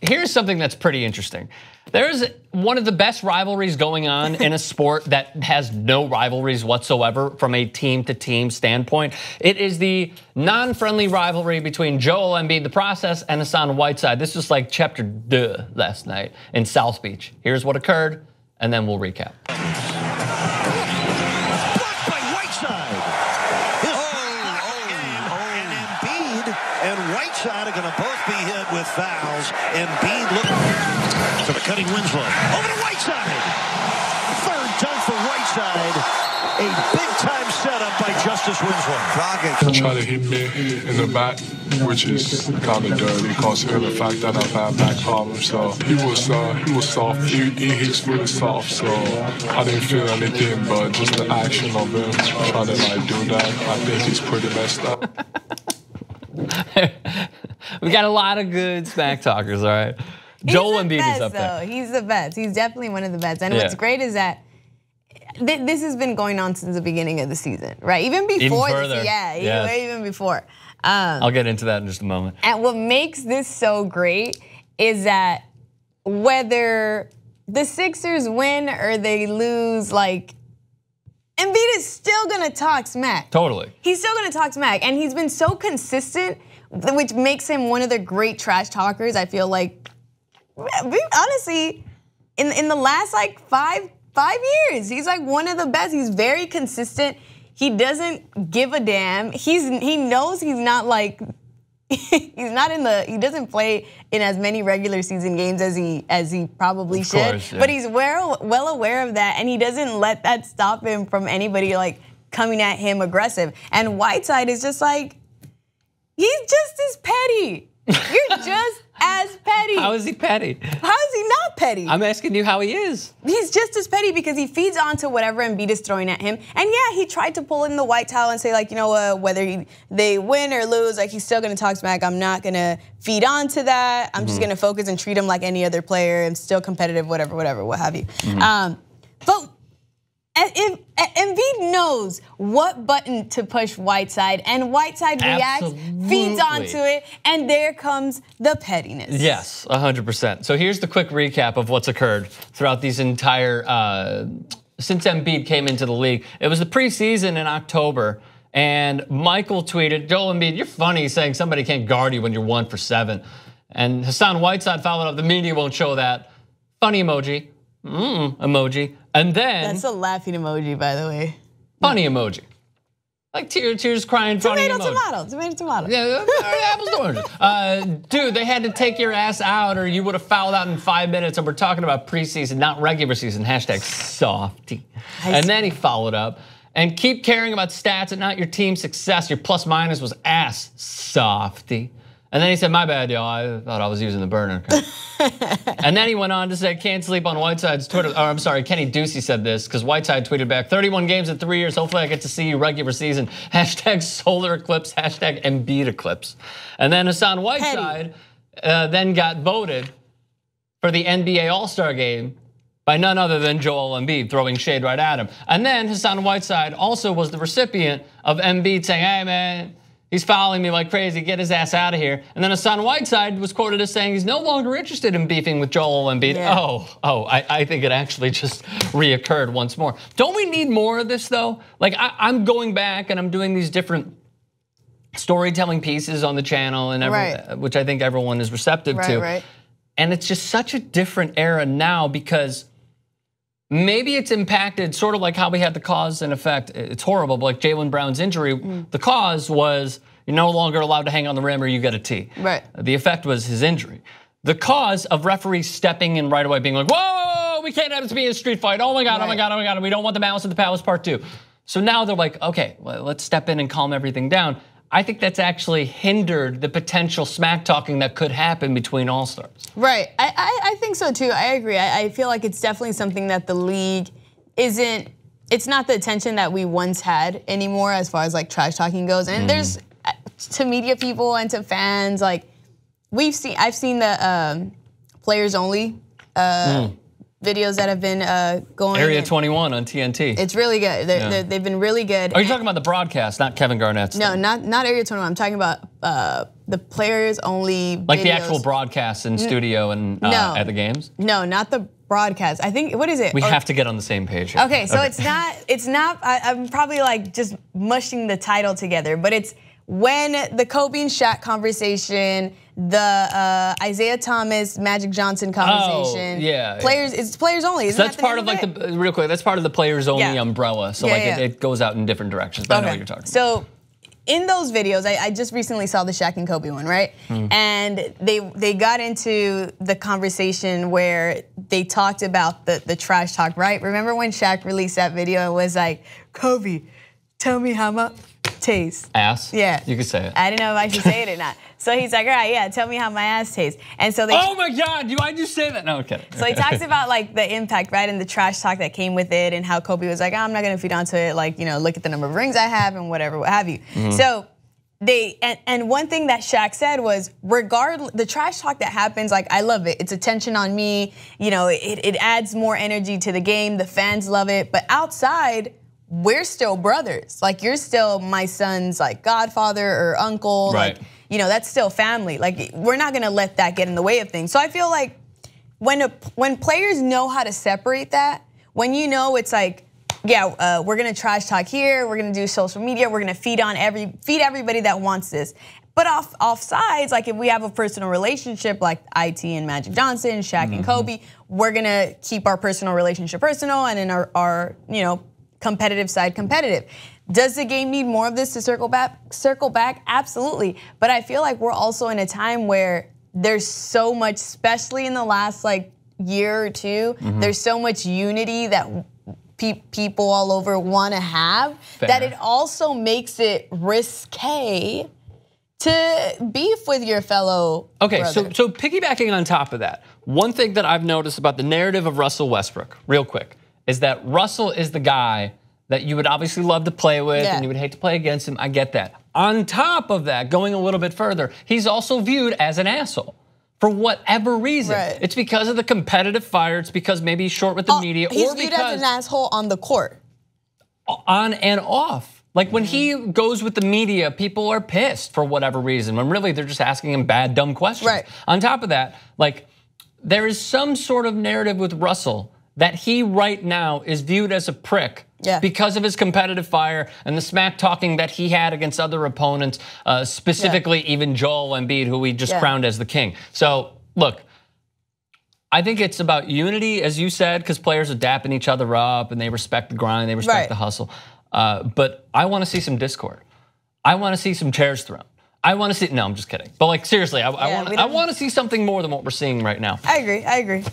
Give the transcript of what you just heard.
here's something that's pretty interesting. There's one of the best rivalries going on in a sport that has no rivalries whatsoever from a team-to-team standpoint. It is the non-friendly rivalry between Joel Embiid, the process, and Hassan Whiteside. This was like chapter 2 last night in South Beach. Here's what occurred, and then we'll recap. Whiteside are going to both be hit with fouls. Embiid looking to the cutting Winslow. Over to Whiteside. Third dunk for Whiteside. A big-time setup by Justice Winslow. He tried to hit me in the back, which is kind of dirty, considering the fact that I've had back problems. So he was soft. He hits really soft. So I didn't feel anything, but just the action of him trying to like do that, I think he's pretty messed up. We got a lot of good smack talkers, all right? Joel Embiid is up there. He's the best. He's definitely one of the best. And what's great is that this has been going on since the beginning of the season, right? Even before this, even before. I'll get into that in just a moment. And what makes this so great is that whether the Sixers win or they lose, like, Embiid is still gonna talk smack. Totally. He's still gonna talk smack, and he's been so consistent, which makes him one of the great trash talkers. I feel like, honestly, in the last like five years, he's like one of the best. He's very consistent. He doesn't give a damn. He knows he's not like he's not in the. He doesn't play in as many regular season games as he probably should. Course, yeah. But he's well aware of that, and he doesn't let that stop him from anybody like coming at him aggressive. And Whiteside is just like, he's just as petty. You're just as petty. How is he petty? How is he not petty? I'm asking you how he is. He's just as petty because he feeds onto whatever Embiid is throwing at him. And yeah, he tried to pull in the white towel and say like, you know, whether they win or lose, like he's still gonna talk smack. I'm not gonna feed onto that. I'm just gonna focus and treat him like any other player. I'm still competitive, whatever, what have you. But if Embiid knows what button to push Whiteside, and Whiteside reacts, feeds onto it, and there comes the pettiness. Yes, 100%. So here's the quick recap of what's occurred throughout these entire, since Embiid came into the league. It was the preseason in October, and Michael tweeted, Joel Embiid, you're funny saying somebody can't guard you when you're 1 for 7. And Hassan Whiteside followed up, the media won't show that. Funny emoji, emoji. And then that's a laughing emoji, by the way. Funny emoji, like tears crying. Tomato, funny emoji. tomato. Yeah, apples to oranges. Dude, they had to take your ass out, or you would have fouled out in 5 minutes. And we're talking about preseason, not regular season. Hashtag softy. And then he followed up and keep caring about stats and not your team's success. Your plus minus was ass, softy. And then he said, my bad, y'all, I thought I was using the burner. And then he went on to say, can't sleep on Whiteside's Twitter. I'm sorry, Kenny Ducey said this, because Whiteside tweeted back, 31 games in 3 years, hopefully I get to see you regular season. Hashtag solar eclipse, hashtag Embiid eclipse. And then Hassan Whiteside then got voted for the NBA All-Star game by none other than Joel Embiid, throwing shade right at him. And then Hassan Whiteside also was the recipient of Embiid saying, hey man, he's fouling me like crazy, get his ass out of here. And then Hassan Whiteside was quoted as saying he's no longer interested in beefing with Joel Embiid. Yeah. I think it actually just reoccurred once more. Don't we need more of this though? Like I'm going back and I'm doing these different storytelling pieces on the channel and which I think everyone is receptive to. And it's just such a different era now because maybe it's impacted sort of like how we had the cause and effect. It's horrible, but like Jaylen Brown's injury, the cause was you're no longer allowed to hang on the rim or you get a T. The effect was his injury. The cause of referees stepping in right away, being like, whoa, we can't have this be a street fight. Oh my God, oh my God, oh my God. We don't want the malice of the palace part 2. So now they're like, okay, well, let's step in and calm everything down. I think that's actually hindered the potential smack talking that could happen between all-stars. Right, I think so too, I agree. I feel like it's definitely something that the league it's not the attention that we once had anymore as far as like trash talking goes. And there's, to media people and to fans, like I've seen the players only videos that have been going. Area 21 on TNT. It's really good. They've been really good. Are you talking about the broadcast, not Kevin Garnett's? No, not Area 21. I'm talking about the players only. Like videos. the actual broadcast in studio and at the games? No, not the broadcast. I think, what is it? We have to get on the same page here. Okay, so it's not, I'm probably like just mushing the title together, but it's when the Kobe and Shaq conversation, the Isaiah Thomas, Magic Johnson conversation. Players, it's players only. So that's part of like real quick, that's part of the players only umbrella. So it goes out in different directions, but I know what you're talking about. So in those videos, I just recently saw the Shaq and Kobe one, right? And they got into the conversation where they talked about the trash talk, right? Remember when Shaq released that video and was like, Kobe, tell me how my taste. Ass? Yeah. You could say it. I didn't know if I should say it or not. So he's like, all right, yeah, tell me how my ass tastes. And so they. Oh my God, why'd you say that? No, okay. So he talks about like the impact, right, and the trash talk that came with it, and how Kobe was like, I'm not gonna feed onto it, like, look at the number of rings I have and whatever, what have you. So and one thing that Shaq said was, regardless, the trash talk that happens, like, I love it. It's attention on me. It adds more energy to the game. The fans love it. But outside, we're still brothers. Like, you're still my son's like godfather or uncle. Right. Like, that's still family. Like, we're not gonna let that get in the way of things. So I feel like when players know how to separate that, when it's like, yeah, we're gonna trash talk here, we're gonna do social media, we're gonna feed everybody that wants this. But off sides, like if we have a personal relationship like IT and Magic Johnson, Shaq and Kobe, we're gonna keep our personal relationship personal and in our competitive side competitive. Does the game need more of this to circle back? Absolutely. But I feel like we're also in a time where there's so much, especially in the last like year or two, there's so much unity that people all over want to have, that it also makes it risque to beef with your fellow brother. So piggybacking on top of that, one thing that I've noticed about the narrative of Russell Westbrook, real quick, is that Russell is the guy that you would obviously love to play with and you would hate to play against him. I get that. On top of that, going a little bit further, he's also viewed as an asshole. For whatever reason. Right. It's because of the competitive fire, it's because maybe he's short with the media, he's or viewed because as an asshole on the court. On and off. Like when he goes with the media, people are pissed for whatever reason, when really they're just asking him bad, dumb questions. Right. On top of that, like there is some sort of narrative with Russell that he right now is viewed as a prick because of his competitive fire and the smack talking that he had against other opponents, specifically even Joel Embiid, who we just crowned as the king. So look, I think it's about unity, as you said, because players are dapping each other up and they respect the grind, they respect the hustle. But I want to see some discord. I want to see some chairs thrown. I want to see, no, I'm just kidding. But like seriously, I want to see something more than what we're seeing right now. I agree.